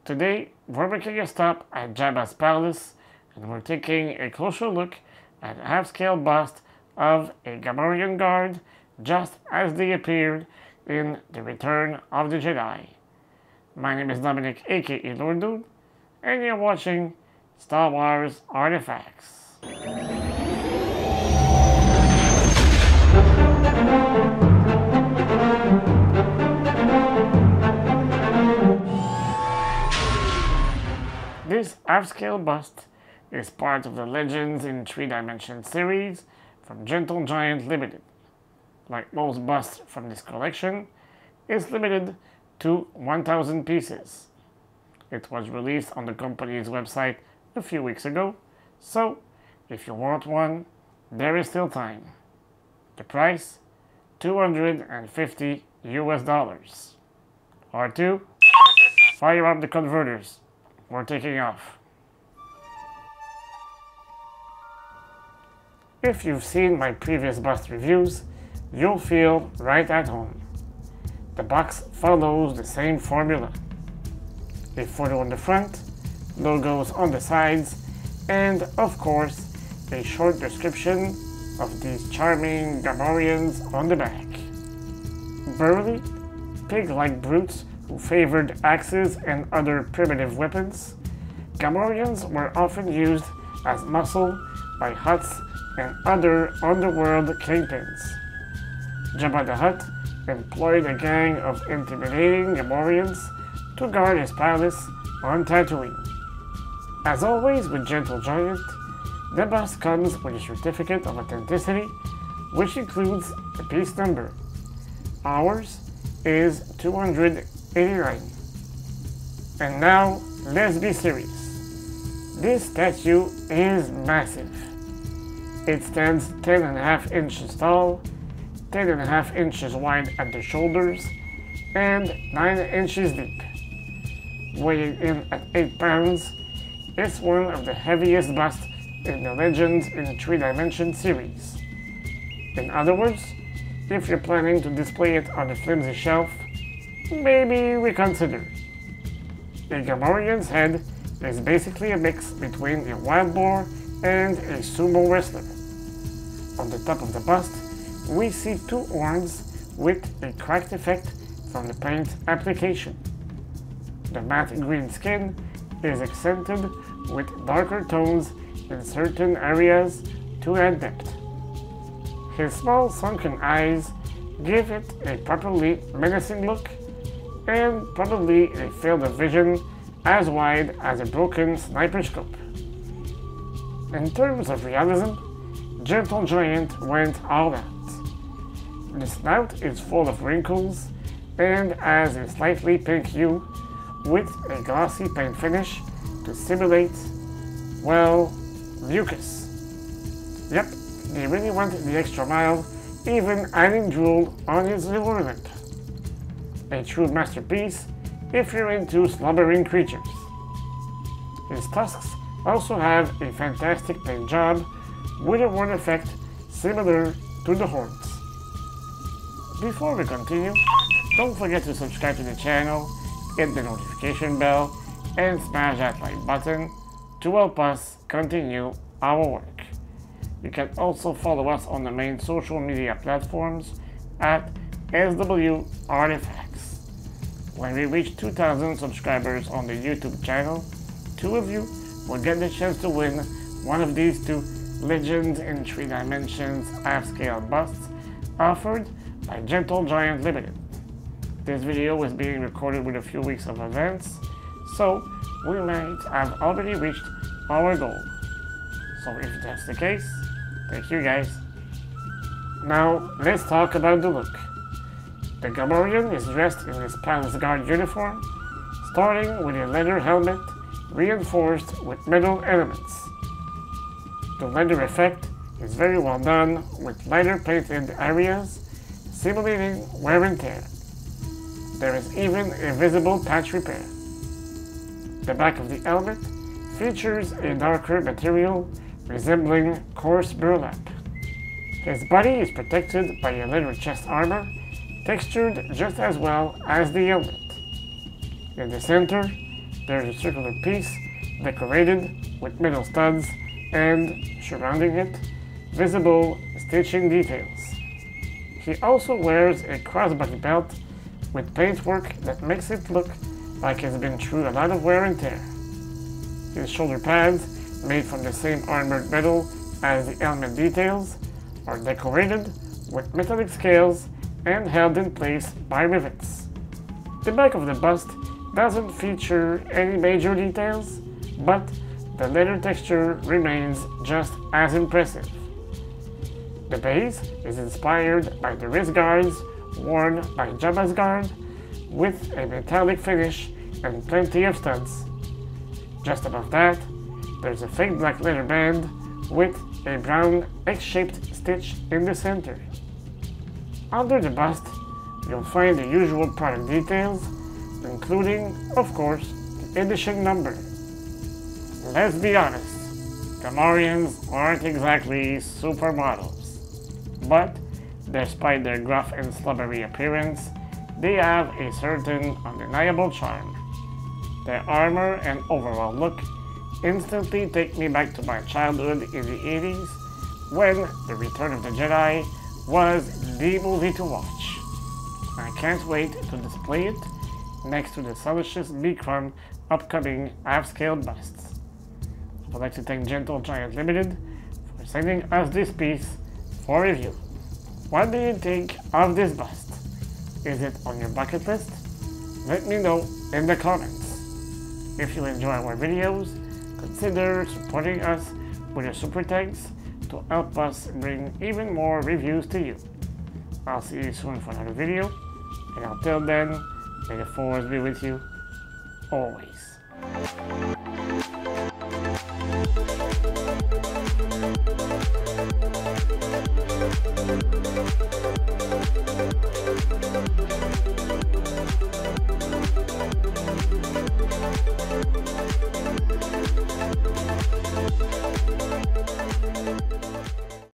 Today, we're making a stop at Jabba's palace, and we're taking a closer look at a half-scale bust of a Gamorrean Guard just as they appeared in The Return of the Jedi. My name is Dominic, aka Lord Dude, and you're watching Star Wars Artifacts. This half-scale bust is part of the Legends in 3D series from Gentle Giant Ltd. Like most busts from this collection, it's limited to 1,000 pieces. It was released on the company's website a few weeks ago, so if you want one, there is still time. The price? $250 US. R2, fire up the converters. We're taking off. If you've seen my previous bust reviews, you'll feel right at home. The box follows the same formula. A photo on the front, logos on the sides, and of course, a short description of these charming Gamorreans on the back. Burly, pig-like brutes who favored axes and other primitive weapons, Gamorreans were often used as muscle by Hutts and other underworld kingpins. Jabba the Hutt employed a gang of intimidating Gamorreans to guard his palace on Tatooine. As always with Gentle Giant, the bust comes with a certificate of authenticity, which includes the piece number. Ours is 289. And now, let's be serious. This statue is massive. It stands 10.5 inches tall, 10.5 inches wide at the shoulders, and 9 inches deep. Weighing in at 8 pounds, it's one of the heaviest busts in the Legends in 3D series. In other words, if you're planning to display it on a flimsy shelf, maybe reconsider. A Gamorrean's head is basically a mix between a wild boar and a sumo wrestler. On the top of the bust, we see two horns with a cracked effect from the paint application. The matte green skin is accented with darker tones in certain areas to add depth. His small sunken eyes give it a properly menacing look, and probably a field of vision as wide as a broken sniper scope. In terms of realism, Gentle Giant went all out. The snout is full of wrinkles and has a slightly pink hue with a glossy paint finish to simulate, well, mucus. Yep, they really went the extra mile, even adding drool on his lower lip. A true masterpiece if you're into slobbering creatures. His tusks also have a fantastic paint job with a worn effect similar to the horns. Before we continue, don't forget to subscribe to the channel, hit the notification bell, and smash that like button to help us continue our work. You can also follow us on the main social media platforms at SW Artefacts. When we reach 2,000 subscribers on the YouTube channel, 2 of you will get the chance to win one of these 2 Legends in 3D half-scale busts offered by Gentle Giant Ltd. This video is being recorded with a few weeks of advance, so we might have already reached our goal. So if that's the case, thank you guys. Now let's talk about the look. The Gamorrean is dressed in his palace guard uniform, starting with a leather helmet reinforced with metal elements. The leather effect is very well done with lighter painted areas simulating wear and tear. There is even a visible patch repair. The back of the helmet features a darker material resembling coarse burlap. His body is protected by a leather chest armor textured just as well as the helmet. In the center, There is a circular piece decorated with metal studs and, surrounding it, visible stitching details. He also wears a crossbody belt with paintwork that makes it look like it's been through a lot of wear and tear. His shoulder pads, made from the same armored metal as the helmet details, are decorated with metallic scales and held in place by rivets. The back of the bust doesn't feature any major details, but the leather texture remains just as impressive. The base is inspired by the wrist guards worn by Jabba's guard, with a metallic finish and plenty of studs. Just above that, there's a fake black leather band with a brown X-shaped stitch in the center. Under the bust, you'll find the usual product details, including, of course, the edition number. Let's be honest, Gamorreans aren't exactly supermodels, but despite their gruff and slobbery appearance, they have a certain undeniable charm. Their armor and overall look instantly take me back to my childhood in the 80s, when The Return of the Jedi was the movie to watch. I can't wait to display it next to the Salicious Bikram upcoming half-scale busts. I would like to thank Gentle Giant Ltd for sending us this piece for review. What do you think of this bust? Is it on your bucket list? Let me know in the comments. If you enjoy our videos, consider supporting us with your super thanks to help us bring even more reviews to you. I'll see you soon for another video, and until then, may the Force be with you always.